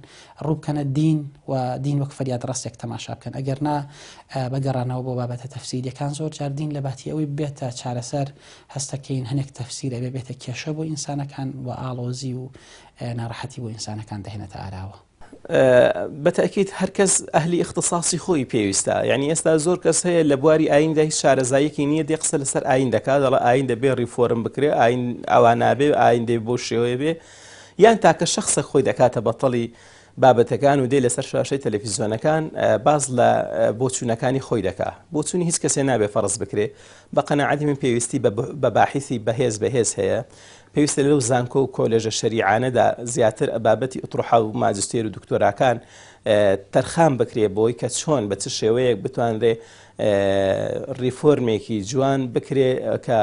ڕووبکەنە دین و دین وەک فەریاد ڕستێک تەماشا بکەن ئەگەر نا بەگەڕانەوە بۆ بابەتە تەفسیریەکان زۆر جار دین لە باتی ئەوەی بێتە چارەسەر هەستەکەین هەنێک تەفسیر ئەبێ بێتە کێشە بۆ ئینسانەکان و ئاڵۆزی و ناڕەحەتی بۆ ئینسانەکان دەهێنێتە ئاراوە بەتەکیید هەرکەس ئەهلی اختصاصی خۆی پێویستە یعنی ئێستا زۆر کەس هەیە لە بواری ئایندا هیچ شارەزایەکی نییە دێ قسە لەسەر ئاین دەکات دەڵێ ئاین دەبێ ڕیفۆرم بکرێ ئاین ئەوان نابێ ئاین دێ بۆ شێوەیە بێ یان تاکە شخصە خۆی دەکاتە بەتەڵی بابەتەکان و دێ لەسەر شاشەی تەلەڤیزیۆنەکان باز لە بۆچوونەکانی خۆی دەکات بۆچوونی هیچ کەسێ نابێ فەرز بکرێ بە قەناعەتی من پێویستی بە باحیثی بەهێز هەیە پێویستە لەو زانکۆ و کۆلێژە شەریعانەدا زیاتر بابەتی ئوتروحا و ماجستێر و دکتۆراکان تەرخان بکرێ بۆی کە چۆن بە چ شێوەیەک بتوانرێ ڕیفۆرمێکی جوان بکرێ کە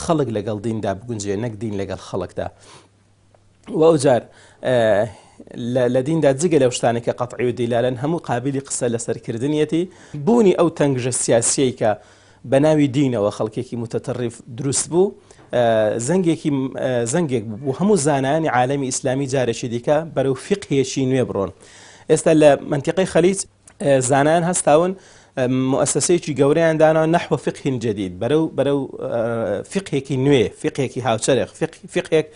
خەڵک لەگەڵ دیندا بگونجێ نەک دین لەگەڵ خەڵکدا و ئەوجار لە دیندا جگە لەو شتانێکە قەتعی و دیلالەن هەموو قابلی قسە لەسەرکردنیەتی بوونی ئەو تەنگژە سیاسیەی کە بە ناوی دینەوە خەڵکێکی متەتەڕیف دروست بوو زەنگێک بوو هەموو زانایانی عالەمی ئیسلامی جارێکی دیکە بەرەو فقهێکی نوێ بڕۆن ئێستا لە منتیقەی خەلیج زانایان هەستاون مؤسسەیەکی گەورەیان داناوە نەحو فقه جدید بەرەو فقهێکی نوێ فقهێکی هاوچەرخ فقهێک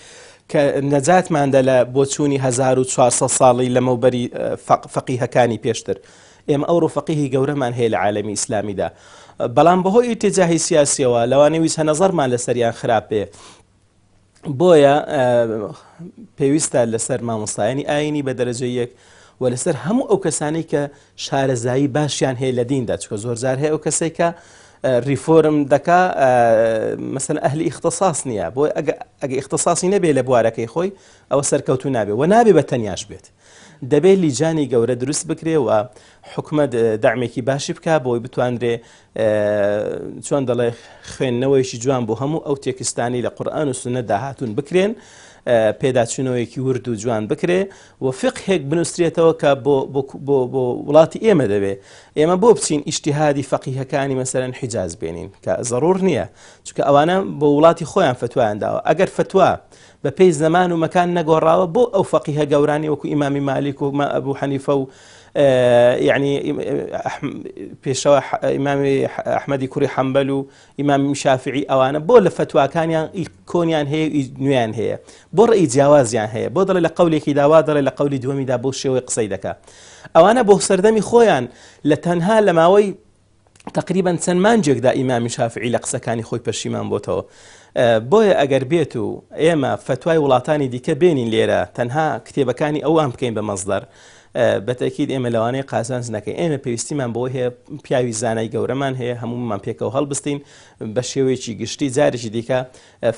کە نەجاتماندا لە بۆچوونی 1400 ساڵی لەمەوبەری فەقیهەکانی پێشتر ئێمە ئەوڕۆ فەقیهی گەورەمان هەیە لە عالەمی ئیسلامیدا بەڵام بەهۆی ئیتیجاهی سیاسیەوە لەوانەیە ویست هەنەزەرمان لەسەریان خراپێ بۆیە پێویستە لەسەر مامۆستایانی ئاینی بە دەرەجەی یەک و لەسەر هەموو ئەو کەسانەی کە شارەزایی باشیان هەیە لە دیندا چکە زۆر جار هەیە ئەو کەسێک کە ریفۆرم دەکا مەسەن ئەهلی اختصاص نییە بۆ ئەگە اختصاصی نەبێ لە بوارەکەی خۆی ئەوە سەرکەوتو نابێ و نابێ بە تەنیاش بێت دەبێت لیجانی گەورە دروست بکرێ و حکومەت دەعمێکی باشی بکە بۆی بتوانرێ چۆن دەڵێ خوێندنەوەیشی جوان بۆ هەموو ئەو تێکستانی لە قورئان و سونە داهاتون بکرێن پێداچوونەوەیەکی ورد و جوان بکرێ و فقهێک بنووسرێتەوە کە بۆ وڵاتی ئێمە دەبێ ئێمە بۆ بچین ئیجتیهادی فەقیهەکانی مەسەرەن حیجاز بێنین کە ضرور نییە چونکە ئەوانە بۆ وڵاتی خۆیان فتوایان داوە ئەگەر فتوا بە پێی زەمان و مەکان نەگۆڕاوە بۆ ئەو فەقیهە گەورانی وەکو ئیمامی مالیک و ئەبوو حەنیفە و یعنی پێشەوە ئیمامی ئەحمەدی کوڕی حەمبەل و ئیمامی شافعی ئەوانە بۆ لە فتواکانیان کۆنیان هەیە نوێیان هەیە بۆ ڕێی جیاوازیان هەیە بۆ دەڵێ لە قەولێکی داوا دەڵێ لە قەولی دووەمیدا بۆ شێوەی قسەی دەکات ئەوانە بۆ سەردەمی خۆیان لە تەنها لە ماوەی تقریبا چەند مانجێکدا ئیمامی شافعی لە قسەکانی خۆی پەشیمان بۆتەوە بۆیە ئەگەر بێت و ئێمە فتوای وڵاتانی دیکە بێنین لێرە تەنها کتێبەکانی ئەوان بکەین بە مەزدەر بەتەکید ئێمە لەوانەیە قازانج نەکەین ئێمە پێویستیمان بۆ هەیە پیاوی زانای گەورەمان هەیە هەموومان پێکەوە هەڵبستین بە شێوەیەکی گشتی جارێکی دیکە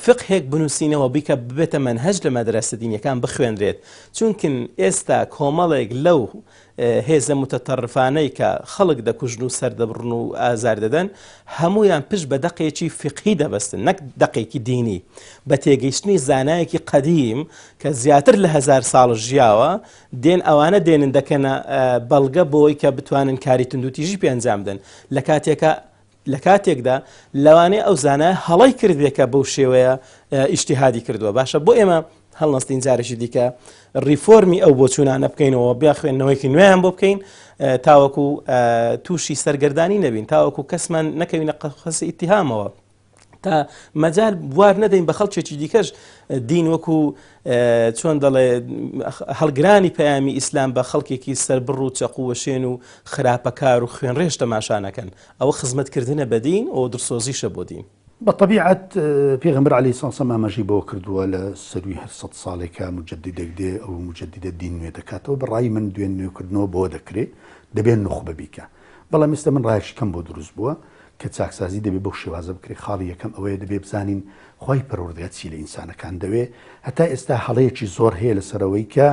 فقهێک بنووسینەوە بیکە ببێتە منهەج لە مەدرسە دینیەکان بخوێنرێت چونکن ئێستا کۆمەڵێک لەو هێزە متەتەڕفانەی کە خەڵک دەکوژن و سەردەبڕن و ئازار دەدەن هەمویان پشت بە دەقێکی فقهی دەبەستن نەک دەقێکی دینی بە تێگەیشتنی زانایەکی قەدیم کە زیاتر لە 1000 ساڵ ژیاوە دێن ئەوانە دێنن دەکەنە بەڵگە بۆی کە بتوانن کاری تونندوتیژی پێ ئەنجام بدەن لە کاتێکدا لەوانەیە ئەو زانایە هەڵی کردێکە بەو شێوەیە ئیجتیهادی کردووە باشە بۆ ئێمە هەڵنەستین جارێکی دیکە ریفۆرمی ئەو بۆچوونانە بکەینەوە بیا خوێندنەوەیکی نوێیان بۆ بکەین تاوەکو تووشی سەرگەردانی نەبین تاوەکو کەسمان نەکەوینە قەسی ئیتیهامەوە تا مەجال بوار نەدەین بە خەڵکێکی دیکەش دین وەکو چۆن دەڵێ هەڵگرانی پەیامی ئیسلام بە خەڵکێکی سەربڕ و چەقووەشێن و خراپەکار و خوێنڕێژ تەماشانەکەن ئەوە خزمەتکردنە بە دین ئەو درسۆزیشە بۆ دین بطبيعة پێغەمبەر عەلەیهی سڵام ئاماژەی بۆ کردووە لە سەروی 100 ساڵێکە مجددێک دێ ئەو مجددە دین نوێ دەکاتەوە بەڕای من دوێن نوێکردنەوە بۆ دەکرێت دەبێت نوخبە بیکە بەڵام ئێستا من ڕایەکی کەم بۆ دروست بووە کە چاکسازی دەبێت بۆ شێوازە بکرێت خاڵی یەکەم ئەوەیە دەبێت بزانین خی پەروەردگار چی لە ئینسانەکان دەوێت هەتا ئێستا هەڵەیەکی زۆر هەیە لەسەرەوەی کە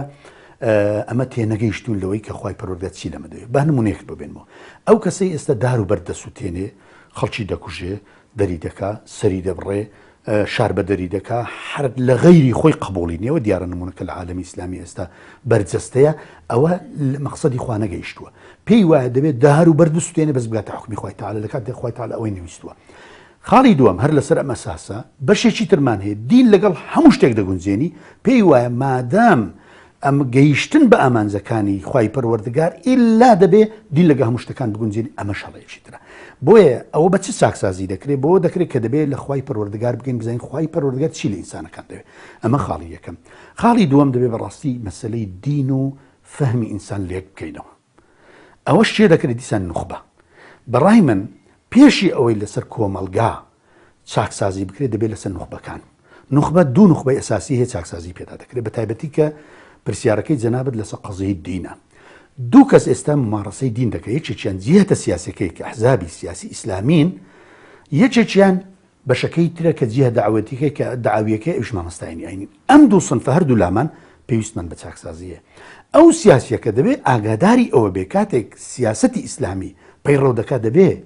ئەمە تێنەگەیشتون لەوەی کە خی پەروەردگار چی لەمە دەوێت با نمونەیەک ببێنەوە ئەو کەسەی ئێستا دار و بەردەسووتێنێ خەڵکی دەکوژێ دەری دەکا سەری دەبڕێ شار بە دەری دەکا هەر لە غەیری خۆی قبولی نیەوە دیارە نمونونەکە لە عالەمی ئیسلامی ئێستا بەرجەستەیە ئەوە مەقسەدی خوا نەگەیشتووە پێی وایە دەبێت دار و بەردەسووتێنێ بەس بگاتە حکمی خۆی تەعالە لە کاتێک خۆی تەعالە ئەوەی نوویستووە خاڵی دووەم هەر لەسەر ئەمە ئەساسە بەشێکی ترمان هەیە دین لەگەڵ هەموو شتێک دەگونجێنی پێی وایە مادام ئەم گەیشتن بە ئامانجەکانی خی پەروەردگار ئیلا دەبێ دین لەگە هەموو شتەکان بگونجێنی ئەمە شەڵەیەکی ترە بۆیە ئەوە بە چ چاکسازی دەکرێت بۆ دەکرێت کە دەبێت لە خی پەروەردگار بگەین بزانین خی پەروەردگار چی لە ئینسانەکان دەوێت ئەمە خاڵی یەکەم خاڵی دووەم دەبێت بەڕاستی مەسلەی دین و فەهمی ئینسان لێک بکەینەوە ئەوەش چێ دەکرێت دیسان نوخبە بەڕای من پێشی ئەوەی لەسەر کۆمەلگا چاکسازی بکرێت دەبێت لەسەر نوخبەکان نوخبە دوو نوخبەی ئەساسی هەیە چاکسازی پێدا دەکرێت بە تایبەتی کە پرسیارەکەی جەنابەت لەسەر قەزەی دینە دوو کەس ئێستا ممارەسەی دین دەکە یەکێکیان جیهەتە سیاسەکەی کە ئەحزابی سیاسی ئیسلامین یەکێکیان بەشەکەی ترە کە جیهە داوەتیەکەی کە داعویەکەی ئەوش مامۆستایانی ئاینین ئەم دوو سنفە هەردوو لامان پێویستمان بە چاکسازیە ئەو سیاسیەکە دەبێت ئاگاداری ئەوە بێ کاتێک سیاسەتی ئیسلامی پەیڕەو دەکات دەبێت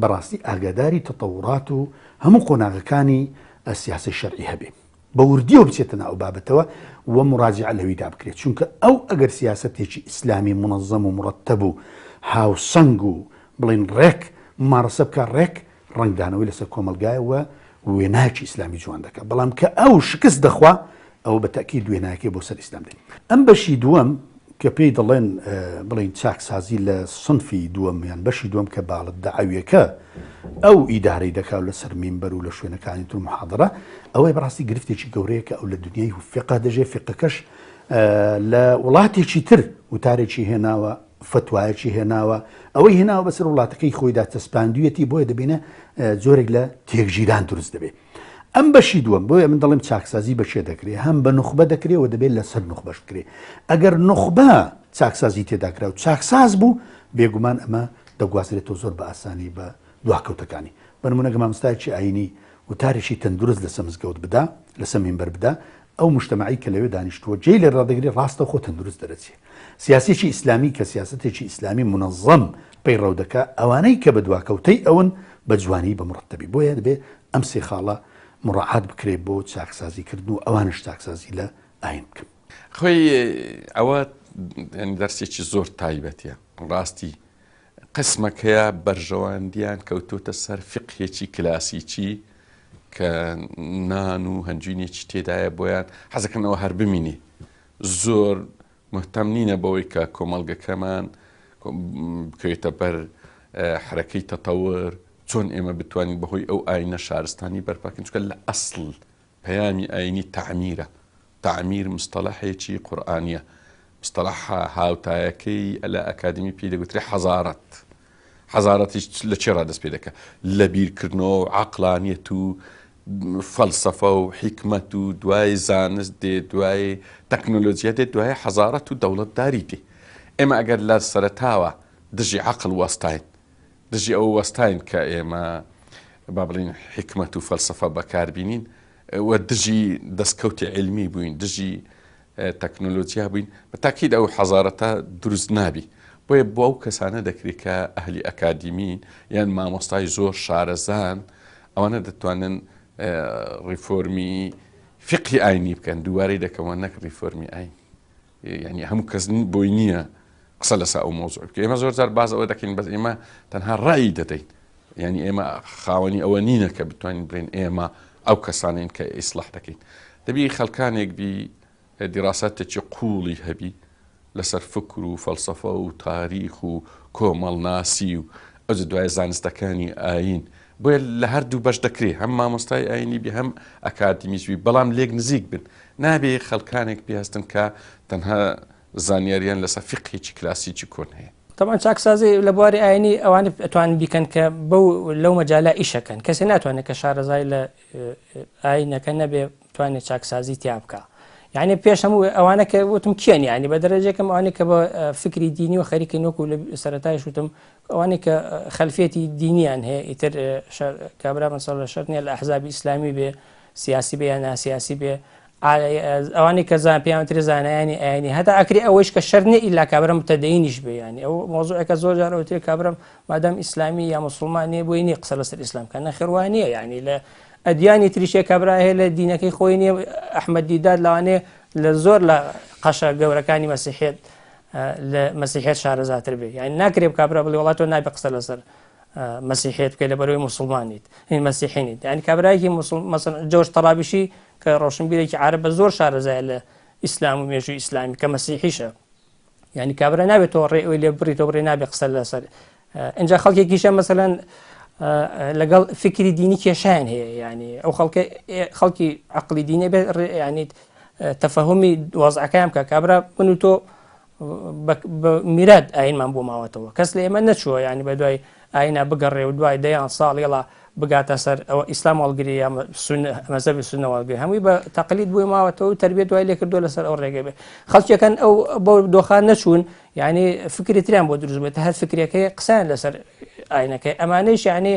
بەڕاستی ئاگاداری تەتەوڕات و هەموو قۆناغەکانی سیاسی شەرعی هەبێ بە وردیەوە بچێتە ناو بابەتەوە و مراجعە لەویدا بکرێت چونکە ئەو ئەگەر سیاسەتێکی ئیسلامی منەظەم و مرتب و هاوسەنگ و بڵین ڕێک ممارەسە بکە ڕێک ڕنگدانەوەی لەسەر کۆمەلگایەوە وێنایکی ئیسلامی جوان دەکات بەڵام کە ئەو شکست دەخوا ئەو بە تەکید وێنایەکەی بۆ سەر ئیسلام دێت ئەم بەشی دووەم کە پێی دەڵێن بڵین چاکسازی لە سنفی دووەم یان بەشی دووەم کە باڵت داعویەکە ئەو ئیدارەی دەکات لەسەر مینبەر و لە شوێنەکانی تر محاضرە ئەوەی بەڕاستی گرفتێکی گەورەیە کە ئەو لە دنیای فقه دەژێ فقەکەش لە وڵاتێکی تر وتارێکی هێناوە فتوایەکی هێناوە ئەوەی هێناوە بەسەر وڵاتەکەی خۆیدا چەسپاندوویەتی بۆیە دەبینە جۆرێک لە تێکگیران دروست دەبێت ئەم بەشی دووەم بۆیە من دەڵێم چاکسازی بەشێ دەکرێت هەم بە نوخبە دەکرێتەوە دەبێت لەسەر نوخبەش بکرێت ئەگەر نوخبە چاکسازی تێداکرا و چاکساز بوو بێگومان ئەمە دەگوازرێتەوە زۆر بە ئاسانی بە دواکەوتەکانی بەنمونەگە مامۆستایەکی ئاینی وتارێکی تەندروست لەسەر مزگەوت بدا لەسەر مینبەر بدا ئەو مجتەمەعی کە لەوێ دانیشتووە جێی لێ ڕادەگرێت ڕاستە خۆ تەندروست دەرەچێت سیاسێکی ئیسلامی کە سیاسەتێکی ئیسلامی منەظەم پەیڕەو دەکا ئەوانەی کە بە دواکەوتەی ئەون بە جوانی بە مرتەبی بۆیە دەبێت ئەم سێ خاڵە مڕاعات بکرێت بۆ چاکسازیکردن و ئەوانش چاکسازی لە ئاین بکەم خۆی ئەوە دەرسێکی زۆر تایبەتە ڕاستی قسمەکەیە بەرژەواندیان کەوتوتە سەر فقهێکی کلاسیکی کە نان و هەنجوینێکی تێدایە بۆیان حەزەکەنەوە هەر بمینێ زۆر مهتەم نینە بەوەی کە کۆمەڵگەکەمان بکەوێتە بەر حرەکەی تەتەور، چۆن ئێمە بتوانین بەهۆی ئەو ئاینە شارستانی بەرپاکەین، چونکە لە ئەسڵ پەیامی ئاینی تعمیرە. تعمیر مستەڵەحێکی قورئانیە، مستەڵەح هاوتایەکەی لە ئەکادمی پێی دەگوترێ حەزارەت. حەزارەتیش لە چێ ڕادەست پێ دەکە؟ لە بیرکردنەوە و عەقلانیەت و فەلسەفە و حیکمەت و دوای زانست دێ، دوای تەکنۆلۆجیا دێت، دوای حەزارەت و دەوڵەتداری دێ. ئێمە ئەگەر لە سەرەتاوە دژی عەقڵ وەستاین، دژی ئەو وەستاین کە ئێمە با بڵین حیکمەت و فەلسەفە بەکاربینین و دژی دەستکەوتی علمی بووین، دژی تەکنۆلۆجیا بووین، بەتاکید ئەو حەزارەتە دروست نابی. بۆیە بۆ ئەو کەسانە دەکرێت کە ئەهلی ئەکادیمین یان مامۆستای زۆر شارەزان ئەوانە دەتوانن ڕیفۆرمی فقهی ئاینی بکەن، دووارەی دەکەمەوە نەک ڕیفۆرمی ئاین. یعنی هەموو کەس بۆی نییە قسە لەسەر ئەو مۆزوع بکە. ئێمە زۆر جار باز ئەوە دەکەین، بەس ئێمە تەنها ڕایی دەدەین. یعنی ئێمە خاوەنی ئەوە نینە کە بتوانین بڵێن ئێمە ئەو کەسانین کە ئیسلاح دەکەین. دەبی خەڵکانێک بی دیراساتێکی قوڵی هەبی لەسەر فکر و فەلسەفە و تاریخ و کۆمەڵناسی و ئەو دوای زانستەکانی ئاین. بۆیە لە هەردوو بەش دەکرێت، هەم مامۆستای ئاینی بی هەم ئەکادمیزوی، بەڵام لێک نزیک بن. نابێ خەڵکانێک پێهستن کە تەنها زانیاریان لەسەر فقهێکی کلاسیکی کۆن هەیە. طبعا چاکسازی لە بواری ئاینی ئەوانە ئەتوانن بیکەن کە لەو مەجالا ئیشەکەن. کەسێ ناتوانێت کە شارەزای لە ئاینەکە نەبێ بتوانێت چاکسازی تیا بکە. یعنی پێش هەموو ئەوانە کە وتم کێن، یعنی بە دەرەجێکم ئەوانەی کە بە فکری دینی و خەریکە نۆک و لە سەرەتایش وتم ئەوانەی کە خەلفێتی دینیان هەیە، ئیتر کابرا مەسەڵ لە شەرت نییە لە ئەحزابی ئیسلامی بێ، سیاسی بێ یان ناسیاسی بێ، ئەوانەی کە پێیانتر زانایانی ئاینی هەتا ئەکری ئەوەیش کە شەر نیە ئیلا کابرا متەدەینیش بێ. یعنی ئەو مۆزوعەکە زۆر جار ئەوتر کابرا مادام ئیسلامی یا موسڵمان نییە بۆی نییە قسە لەسەر ئیسلام کە نەخێوان نییە. یعنی لە ئەدیانی تریشێ کابرا هەیە لە دینەکەی خۆی نییە. ئەحمەد دیدار لەوانەیە لە زۆر لە قەشە گەورەکانی مەسیحێت لە مەسیحێت شارەزاتر بێ. یعنی ناکرێ کابرا بڵێ وڵات تۆ نابێ قسە لەسەر مەسیحێت بکەی لە بەرەوەی موسڵمانیت، هین مەسیحینیت. یعنی کابراایکی مەسەڵەن جۆرج تەڕابیشی کە ڕۆشنبیرێکی عەرەبە زۆر شارەزایە لە ئیسلام و مێژووی ئیسلامی کە مەسیحیشە. یعنی کابرا نابێت تۆ ڕێ ئەوی لێ بڕیتەوە بڕێ نابێ قسە لەسەر. اینجا خەڵکێکیشە مەسەلەن لەگەڵ فکری دینی کێشیان هەیە. یعنی ئەو خەڵکی عەقڵی دینی بێ، ینی تەفەهمی وەزعەکەیان بکە. کابرا من و تۆ بە میراد ئاینمان بۆ ماوەتەوە، کەس لە ئێمە نەچووە یعنی بە دوای ئاینا بگەڕێ و دوای دەیان ساڵ یڵا بگاتە سەر ئەوە ئیسلام وەڵگری یا مەزهەبی سونە وەڵگری، هەمووی بە تەقلید بووی ماوەتەوە و تەربیەت دوای لێ کردووە لەسەر ئەو ڕێگە بێ. خەڵکیەکەن ئەو بۆ دۆخان نەچوون، یعنی فکری تریان بۆ دروست بێت، هەر فکرەکەی قسەیان لەسەر ئاینەکەی. ئەمانەیش یعنی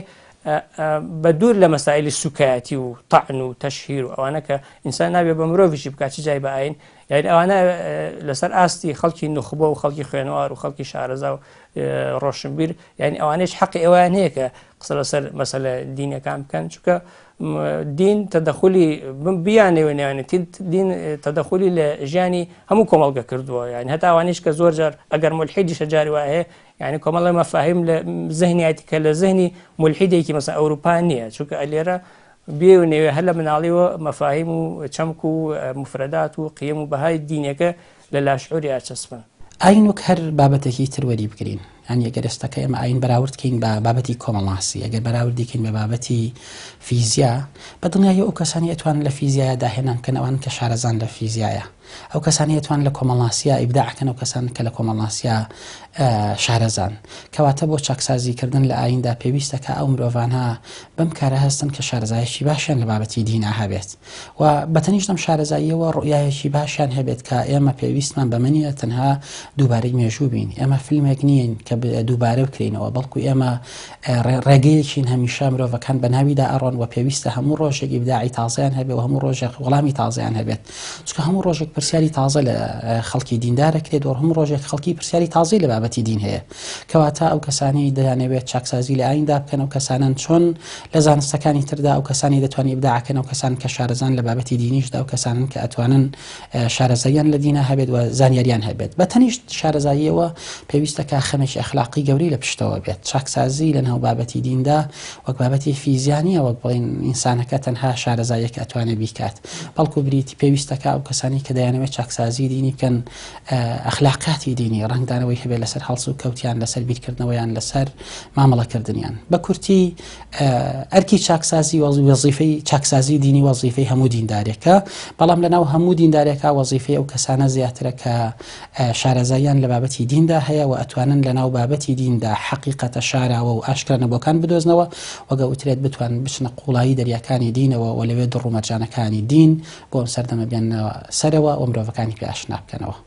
بە دوور لە مەسائلی سوکایەتی و تەعن و تەشهیر و ئەوانە کە ئینسان نابێت بە مرۆڤیشی بکات چ جای بە ئاین. یعنی ئەوانە لەسەر ئاستی خەڵکی نوخبە و خەڵکی خوێنەوار و خەڵکی شارەزا و ڕۆشنبیر، یعنی ئەوانەیش حەقی ئەویان هەیە کە قسە لەسەر مەسەلە دینەکان بکەن، چونکە دین تەدەخولی بیانەوە نێوانێت دین تەدەخولی لە ژیانی هەموو کۆمەڵگە کردووە. یعنی هەتا ئەوانیش کە زۆر جار ئەگەر مولحیدیشە جاری وایە هەیە، یعنی کۆمەڵی مەفاهیم لە ذهنیاتی کە لە ذهنی مولحیدێکی مەسە ئەوروپا نییە، چونکە ئەلێرە بێ و نێوێ هەر لە مناڵیەوە مەفاهیم و چەمک و مفرەدات و قیم و بەهای دینەکە لە لاشعوری ئاچەسپن. ئاین وەک هەر بابەتێکی تروەری بگرین. یعنی ئەگەر ئێستاکە ئێمە ئاین بەراوردکەین بە بابەتی کۆمەڵناسی، ئەگەر بەراوردیکەین بە بابەتی فیزیا، بە دڵنیایی ئەو کەسانی ئەتوان لە فیزیایە داهێنان کەن ئەوان کە شارەزان لە فیزیایە، ئەو کەسانی ئەتوان لە کۆمەڵناسیە ئیبداعکەن، ئەو کەسان کە لە کۆمەڵناسیە شارەزان. کەواتە بۆ چاکسازیکردن لە ئایندا پێویستە کە ئەو مرۆڤانە بەم کارە هەستن کە شارەزایەکی باشیان لە بابەتی دینە هەبێت و بەتەنیشت ئەم شارەزاییەوە ڕوئایەکی باشیان هەبێت کە ئێمە پێویستمان بەمەنیە تەنها دووبارەی مێژوو بین. ئێمە فیلمێک نیین کە دووبارە بکرینەوە، بەڵکو ئێمە ڕێگەیەکین هەمیشە مرۆڤەکان بە ناویدا ئەڕۆن و پێویستە هەموو ڕۆژێک ئیبداعی تازەیان هەبێت و هەموو ڕۆژێک وەڵامی تازەیان هەبێت، چونکە هەموو ڕۆژێک پرسیاری تازە لە خەڵکی دیندارەکرێت و هەموو ڕۆژێک خەڵکی پرسیاری تازەی لە بابەتی دین هەیە. کەواتە ئەو کەسانی دەیانەوێت چاکسازی لە ئایندا بکەن، ئەو کەسانن چۆن لە زانستەکانی تردا ئەو کەسانی دەتوانێت ئیبداعکەن، ئەو کەسان کە شارەزان لە بابەتی دینیشدا، ئەو کەسانن کە ئەتوانن شارەزاییان لە دینە هەبێت و زانیاریان هەبێت. بەتەنیشت شارەزاییەوە پێویستە کە خەمێکی ئەخلاقی گەوری لە پشتەوە بێت. چاکسازی لە ناو بابەتی دیندا وەک بابەتی فیزیانیە، وەک بڵین ئینسانەکە تەنها شارەزاییەک ئەتوانێت بیکات، بەڵکو بریتی پێویستەکە ئەو کەسانی کە دەیانەوێت چاکسازی دینی بکەن ئەخلاقاتی دینی ڕنگدانەوەی هەبێت لەسەر هەڵس و کەوتیان لەسەر بیرکردنەوەیان لەسەر مامەڵەکردنیان بە کورتی ئەرکی چاکسازی وەزیفەی چاکسازی دینی وەزیفەی هەموو دیندارێکە بەڵام لەناو هەموو دیندارێکە وەزیفەی ئەو کەسانە زیاترە کە شارەزاییان لە بابەتی دیندا هەیە و ئەتوانن لەناو بابەتی دیندا حەقیقەتە شاراوە و ئاشکرا نەبووەکان بدۆزنەوە وەگە وترێت بتوان بچنە قوڵایی دەریاکانی دینەوە و لەوێ دڕومەرجانەکانی دین بۆ ئەم سەردەمە بێننەوە سەرەوە و مرۆڤەکانی پێ ئاشنا بکەنەوە.